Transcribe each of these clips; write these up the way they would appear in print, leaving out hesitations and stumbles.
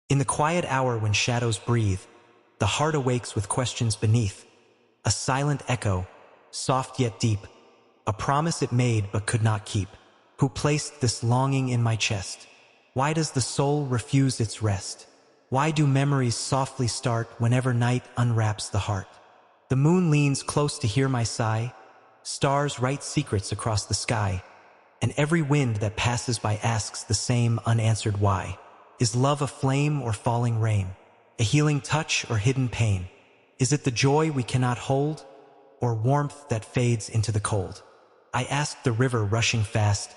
In the quiet hour when shadows breathe, the heart awakes with questions beneath. A silent echo, soft yet deep, a promise it made but could not keep. Who placed this longing in my chest? Why does the soul refuse its rest? Why do memories softly start whenever night unwraps the heart? The moon leans close to hear my sigh, stars write secrets across the sky, and every wind that passes by asks the same unanswered why. Is love a flame or falling rain? A healing touch or hidden pain? Is it the joy we cannot hold, or warmth that fades into the cold? I asked the river rushing fast,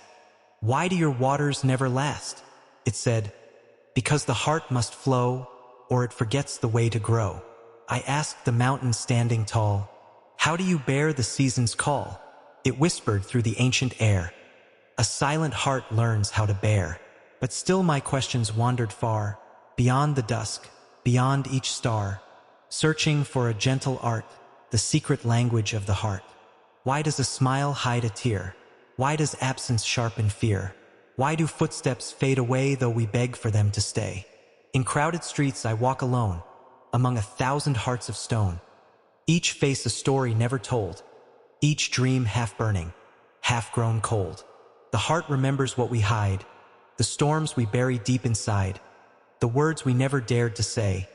"Why do your waters never last?" It said, "Because the heart must flow, or it forgets the way to grow." I asked the mountain standing tall, "How do you bear the season's call?" It whispered through the ancient air, "A silent heart learns how to bear." But still my questions wandered far, beyond the dusk, beyond each star, searching for a gentle art, the secret language of the heart. Why does a smile hide a tear? Why does absence sharpen fear? Why do footsteps fade away though we beg for them to stay? In crowded streets I walk alone, among 1,000 hearts of stone. Each face a story never told, each dream half burning, half grown cold. The heart remembers what we hide, the storms we bury deep inside, the words we never dared to say,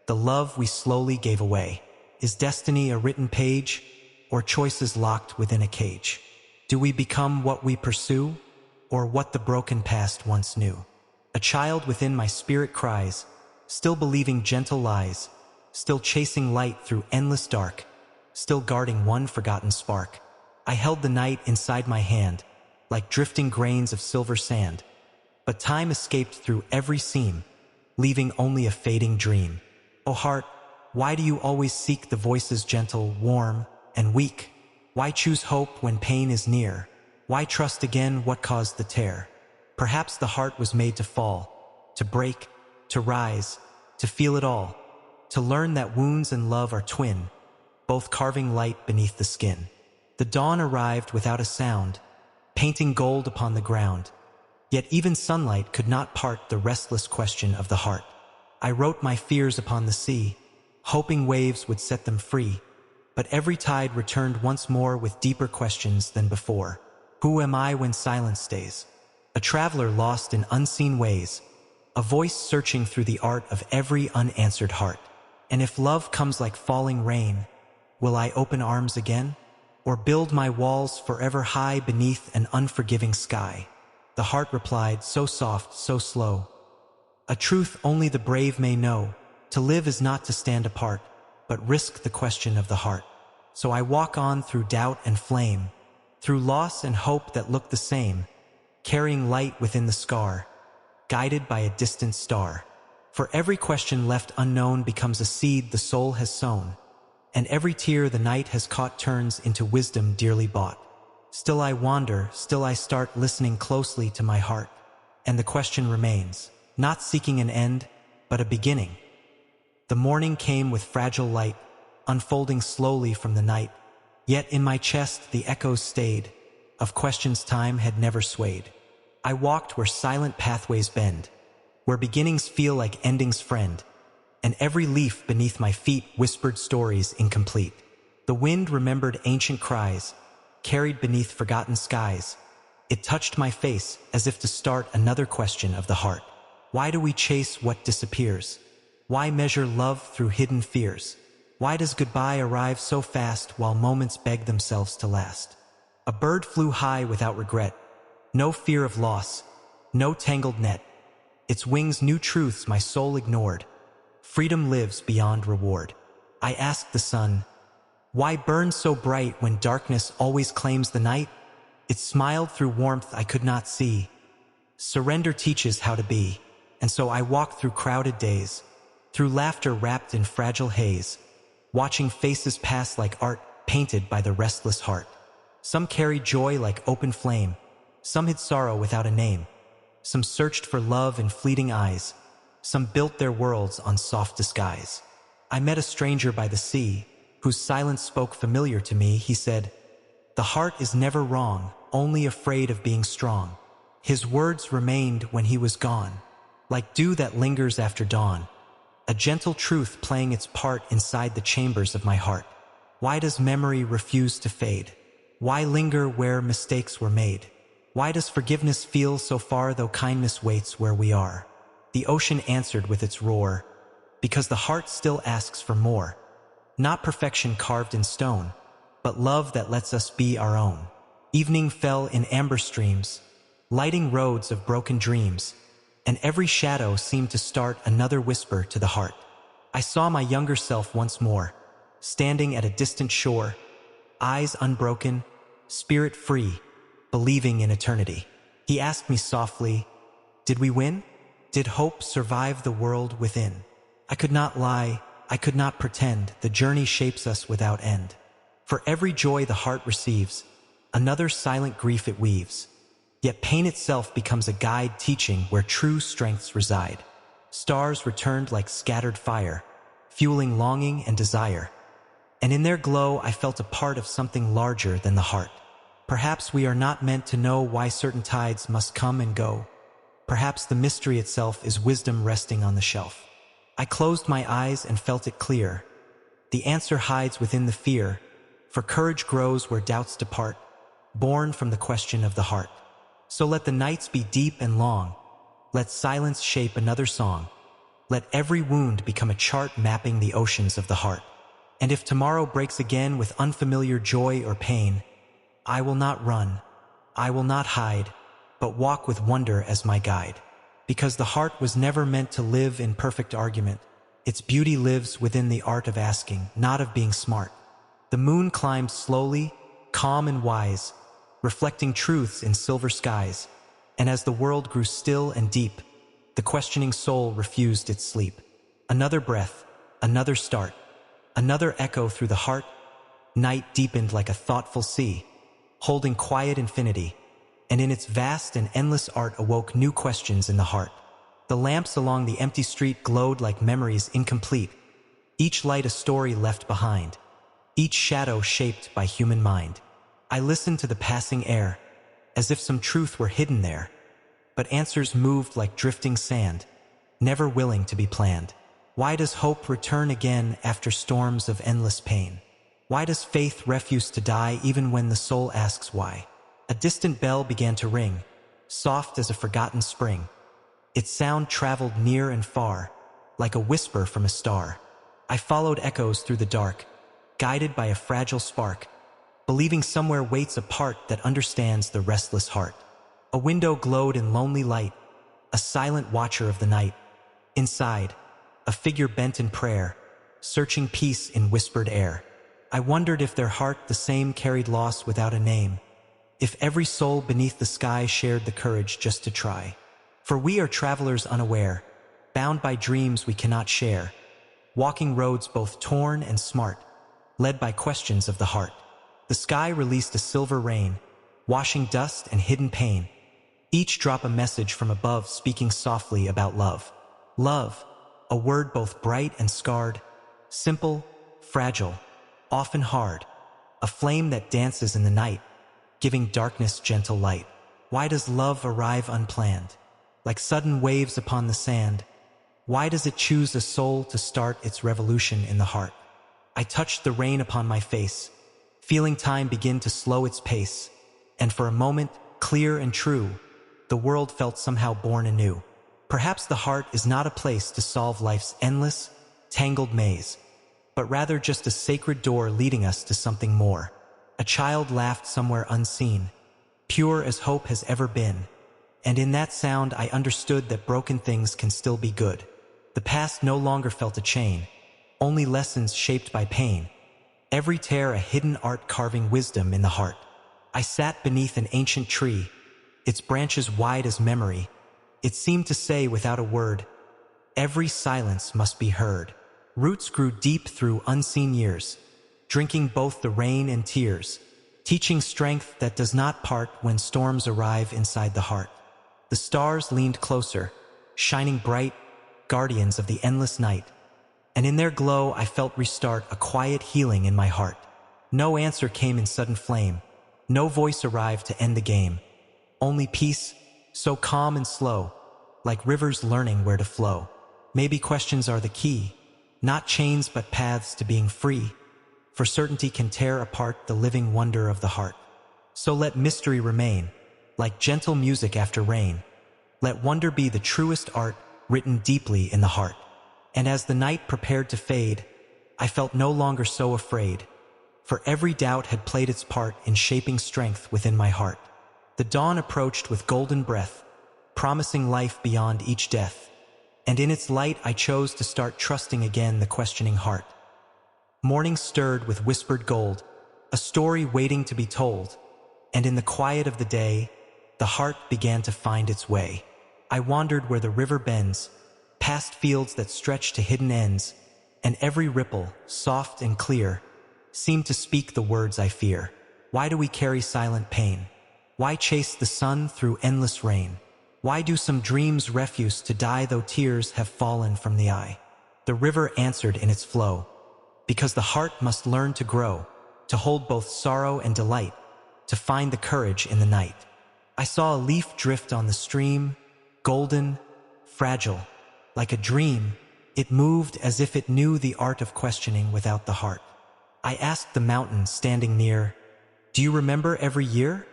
the love we slowly gave away. Is destiny a written page, or choices locked within a cage? Do we become what we pursue, or what the broken past once knew? A child within my spirit cries, still believing gentle lies, still chasing light through endless dark, still guarding one forgotten spark. I held the night inside my hand, like drifting grains of silver sand, but time escaped through every seam, leaving only a fading dream. O heart, why do you always seek the voices gentle, warm, and weak? Why choose hope when pain is near? Why trust again what caused the tear? Perhaps the heart was made to fall, to break, to rise, to feel it all, to learn that wounds and love are twin, both carving light beneath the skin. The dawn arrived without a sound, painting gold upon the ground. Yet even sunlight could not part the restless question of the heart. I wrote my fears upon the sea, hoping waves would set them free, but every tide returned once more with deeper questions than before. Who am I when silence stays? A traveler lost in unseen ways, a voice searching through the art of every unanswered heart. And if love comes like falling rain, will I open arms again? Or build my walls forever high beneath an unforgiving sky? The heart replied, so soft, so slow, "A truth only the brave may know. To live is not to stand apart, but risk the question of the heart." So I walk on through doubt and flame, through loss and hope that look the same, carrying light within the scar, guided by a distant star. For every question left unknown becomes a seed the soul has sown, and every tear the night has caught turns into wisdom dearly bought. Still I wander, still I start listening closely to my heart, and the question remains, not seeking an end, but a beginning. The morning came with fragile light, unfolding slowly from the night, yet in my chest the echoes stayed, of questions time had never swayed. I walked where silent pathways bend, where beginnings feel like endings friend, and every leaf beneath my feet whispered stories incomplete. The wind remembered ancient cries, carried beneath forgotten skies. It touched my face as if to start another question of the heart. Why do we chase what disappears? Why measure love through hidden fears? Why does goodbye arrive so fast while moments beg themselves to last? A bird flew high without regret, no fear of loss, no tangled net. Its wings knew truths my soul ignored. Freedom lives beyond reward. I asked the sun, why burn so bright when darkness always claims the night? It smiled through warmth I could not see. Surrender teaches how to be. And so I walked through crowded days, through laughter wrapped in fragile haze, watching faces pass like art painted by the restless heart. Some carried joy like open flame, some hid sorrow without a name. Some searched for love in fleeting eyes, some built their worlds on soft disguise. I met a stranger by the sea, whose silence spoke familiar to me. He said, "The heart is never wrong, only afraid of being strong." His words remained when he was gone, like dew that lingers after dawn, a gentle truth playing its part inside the chambers of my heart. Why does memory refuse to fade? Why linger where mistakes were made? Why does forgiveness feel so far though kindness waits where we are? The ocean answered with its roar, because the heart still asks for more. Not perfection carved in stone, but love that lets us be our own. Evening fell in amber streams, lighting roads of broken dreams, and every shadow seemed to start another whisper to the heart. I saw my younger self once more, standing at a distant shore, eyes unbroken, spirit free, believing in eternity. He asked me softly, "Did we win? Did hope survive the world within?" I could not lie, I could not pretend. The journey shapes us without end. For every joy the heart receives, another silent grief it weaves. Yet pain itself becomes a guide teaching where true strengths reside. Stars returned like scattered fire, fueling longing and desire. And in their glow I felt a part of something larger than the heart. Perhaps we are not meant to know why certain tides must come and go. Perhaps the mystery itself is wisdom resting on the shelf. I closed my eyes and felt it clear. The answer hides within the fear, for courage grows where doubts depart, born from the question of the heart. So let the nights be deep and long. Let silence shape another song. Let every wound become a chart mapping the oceans of the heart. And if tomorrow breaks again with unfamiliar joy or pain, I will not run, I will not hide, but walk with wonder as my guide. Because the heart was never meant to live in perfect argument. Its beauty lives within the art of asking, not of being smart. The moon climbed slowly, calm and wise, reflecting truths in silver skies. And as the world grew still and deep, the questioning soul refused its sleep. Another breath, another start, another echo through the heart. Night deepened like a thoughtful sea, holding quiet infinity, and in its vast and endless art awoke new questions in the heart. The lamps along the empty street glowed like memories incomplete, each light a story left behind, each shadow shaped by human mind. I listened to the passing air, as if some truth were hidden there, but answers moved like drifting sand, never willing to be planned. Why does hope return again after storms of endless pain? Why does faith refuse to die even when the soul asks why? A distant bell began to ring, soft as a forgotten spring. Its sound traveled near and far, like a whisper from a star. I followed echoes through the dark, guided by a fragile spark, believing somewhere waits a part that understands the restless heart. A window glowed in lonely light, a silent watcher of the night. Inside, a figure bent in prayer, searching peace in whispered air. I wondered if their heart the same carried loss without a name, if every soul beneath the sky shared the courage just to try. For we are travelers unaware, bound by dreams we cannot share, walking roads both torn and smart, led by questions of the heart. The sky released a silver rain, washing dust and hidden pain, each drop a message from above speaking softly about love. Love, a word both bright and scarred, simple, fragile, often hard, a flame that dances in the night, giving darkness gentle light. Why does love arrive unplanned, like sudden waves upon the sand? Why does it choose a soul to start its revolution in the heart? I touched the rain upon my face, feeling time begin to slow its pace, and for a moment, clear and true, the world felt somehow born anew. Perhaps the heart is not a place to solve life's endless, tangled maze, but rather just a sacred door leading us to something more. A child laughed somewhere unseen, pure as hope has ever been, and in that sound I understood that broken things can still be good. The past no longer felt a chain, only lessons shaped by pain, every tear a hidden art carving wisdom in the heart. I sat beneath an ancient tree, its branches wide as memory. It seemed to say without a word, every silence must be heard. Roots grew deep through unseen years, drinking both the rain and tears, teaching strength that does not part when storms arrive inside the heart. The stars leaned closer, shining bright, guardians of the endless night, and in their glow I felt restart a quiet healing in my heart. No answer came in sudden flame, no voice arrived to end the game, only peace, so calm and slow, like rivers learning where to flow. Maybe questions are the key, not chains but paths to being free, for certainty can tear apart the living wonder of the heart. So let mystery remain, like gentle music after rain. Let wonder be the truest art written deeply in the heart. And as the night prepared to fade, I felt no longer so afraid, for every doubt had played its part in shaping strength within my heart. The dawn approached with golden breath, promising life beyond each death, and in its light I chose to start trusting again the questioning heart. Morning stirred with whispered gold, a story waiting to be told, and in the quiet of the day, the heart began to find its way. I wandered where the river bends, past fields that stretch to hidden ends, and every ripple, soft and clear, seemed to speak the words I fear. Why do we carry silent pain? Why chase the sun through endless rain? Why do some dreams refuse to die though tears have fallen from the eye? The river answered in its flow, because the heart must learn to grow, to hold both sorrow and delight, to find the courage in the night. I saw a leaf drift on the stream, golden, fragile, like a dream. It moved as if it knew the art of questioning without the heart. I asked the mountain standing near, "Do you remember every year?"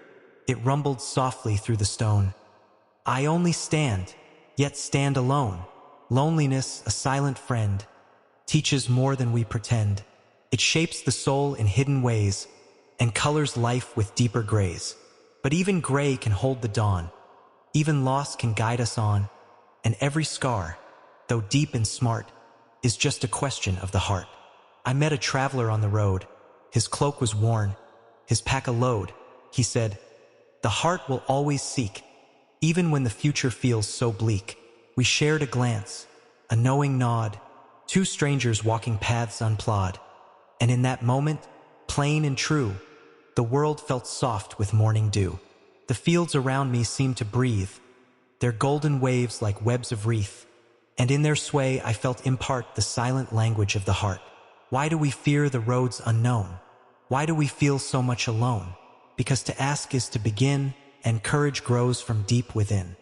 It rumbled softly through the stone. I only stand, yet stand alone. Loneliness, a silent friend, teaches more than we pretend. It shapes the soul in hidden ways and colors life with deeper grays. But even gray can hold the dawn. Even loss can guide us on. And every scar, though deep and smart, is just a question of the heart. I met a traveler on the road. His cloak was worn, his pack a load. He said, "The heart will always seek, even when the future feels so bleak." We shared a glance, a knowing nod, two strangers walking paths unplod. And in that moment, plain and true, the world felt soft with morning dew. The fields around me seemed to breathe, their golden waves like webs of wreath, and in their sway I felt impart the silent language of the heart. Why do we fear the roads unknown? Why do we feel so much alone? Because to ask is to begin, and courage grows from deep within.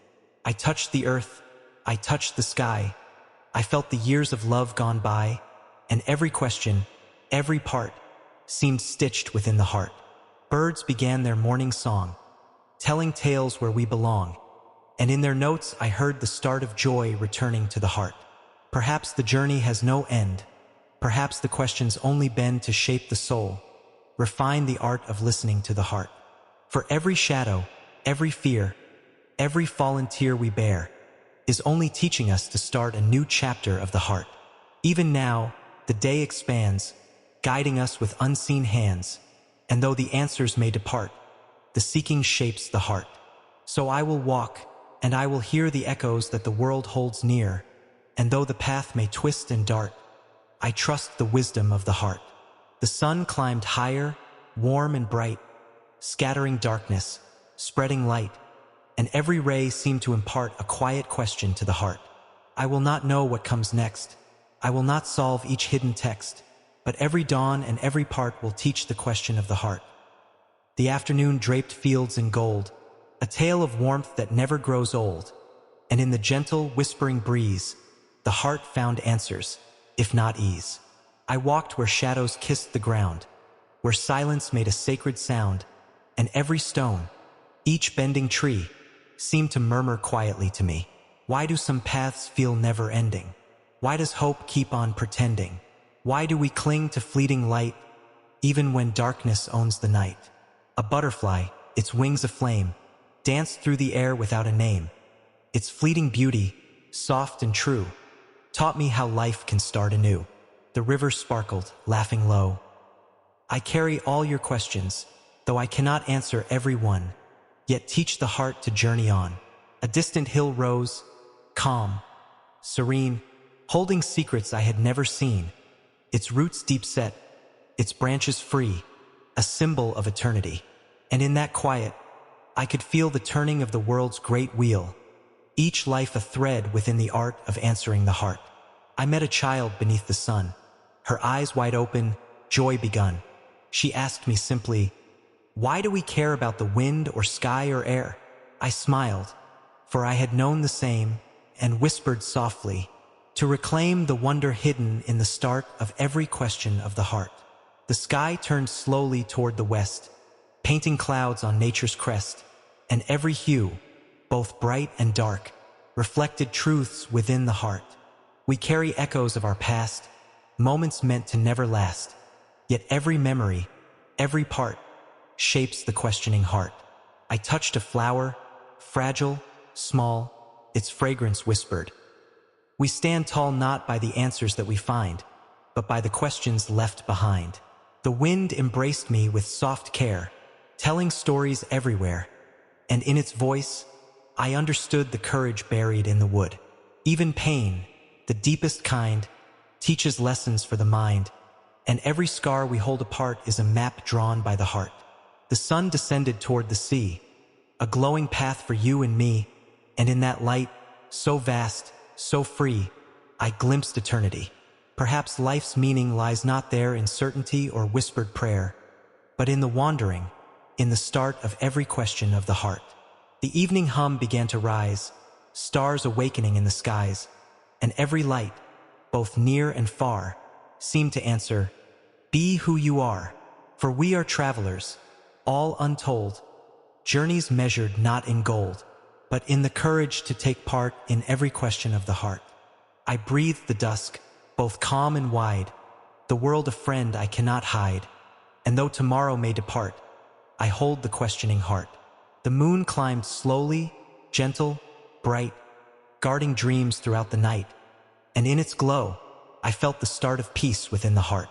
I touched the earth, I touched the sky, I felt the years of love gone by, and every question, every part, seemed stitched within the heart. Birds began their morning song, telling tales where we belong, and in their notes I heard the start of joy returning to the heart. Perhaps the journey has no end. Perhaps the questions only bend to shape the soul, refine the art of listening to the heart. For every shadow, every fear, every fallen tear we bear is only teaching us to start a new chapter of the heart. Even now, the day expands, guiding us with unseen hands, and though the answers may depart, the seeking shapes the heart. So I will walk, and I will hear the echoes that the world holds near, and though the path may twist and dart, I trust the wisdom of the heart. The sun climbed higher, warm and bright, scattering darkness, spreading light, and every ray seemed to impart a quiet question to the heart. I will not know what comes next. I will not solve each hidden text, but every dawn and every part will teach the question of the heart. The afternoon draped fields in gold, a tale of warmth that never grows old, and in the gentle, whispering breeze, the heart found answers, if not ease. I walked where shadows kissed the ground, where silence made a sacred sound, and every stone, each bending tree, seemed to murmur quietly to me. Why do some paths feel never-ending? Why does hope keep on pretending? Why do we cling to fleeting light, even when darkness owns the night? A butterfly, its wings aflame, danced through the air without a name. Its fleeting beauty, soft and true, taught me how life can start anew. The river sparkled, laughing low. I carry all your questions, though I cannot answer every one, yet teach the heart to journey on. A distant hill rose, calm, serene, holding secrets I had never seen, its roots deep set, its branches free, a symbol of eternity. And in that quiet, I could feel the turning of the world's great wheel, each life a thread within the art of answering the heart. I met a child beneath the sun, her eyes wide open, joy begun. She asked me simply, "Why do we care about the wind or sky or air?" I smiled, for I had known the same, and whispered softly, to reclaim the wonder hidden in the start of every question of the heart. The sky turned slowly toward the west, painting clouds on nature's crest, and every hue, both bright and dark, reflected truths within the heart. We carry echoes of our past, moments meant to never last, yet every memory, every part, shapes the questioning heart. I touched a flower, fragile, small, its fragrance whispered. We stand tall not by the answers that we find, but by the questions left behind. The wind embraced me with soft care, telling stories everywhere, and in its voice, I understood the courage buried in the wood. Even pain, the deepest kind, teaches lessons for the mind, and every scar we hold apart is a map drawn by the heart. The sun descended toward the sea, a glowing path for you and me, and in that light, so vast, so free, I glimpsed eternity. Perhaps life's meaning lies not there in certainty or whispered prayer, but in the wandering, in the start of every question of the heart. The evening hum began to rise, stars awakening in the skies, and every light, both near and far, seemed to answer, "Be who you are, for we are travelers, all untold, journeys measured not in gold, but in the courage to take part in every question of the heart." I breathed the dusk, both calm and wide, the world a friend I cannot hide, and though tomorrow may depart, I hold the questioning heart. The moon climbed slowly, gentle, bright, guarding dreams throughout the night, and in its glow, I felt the start of peace within the heart.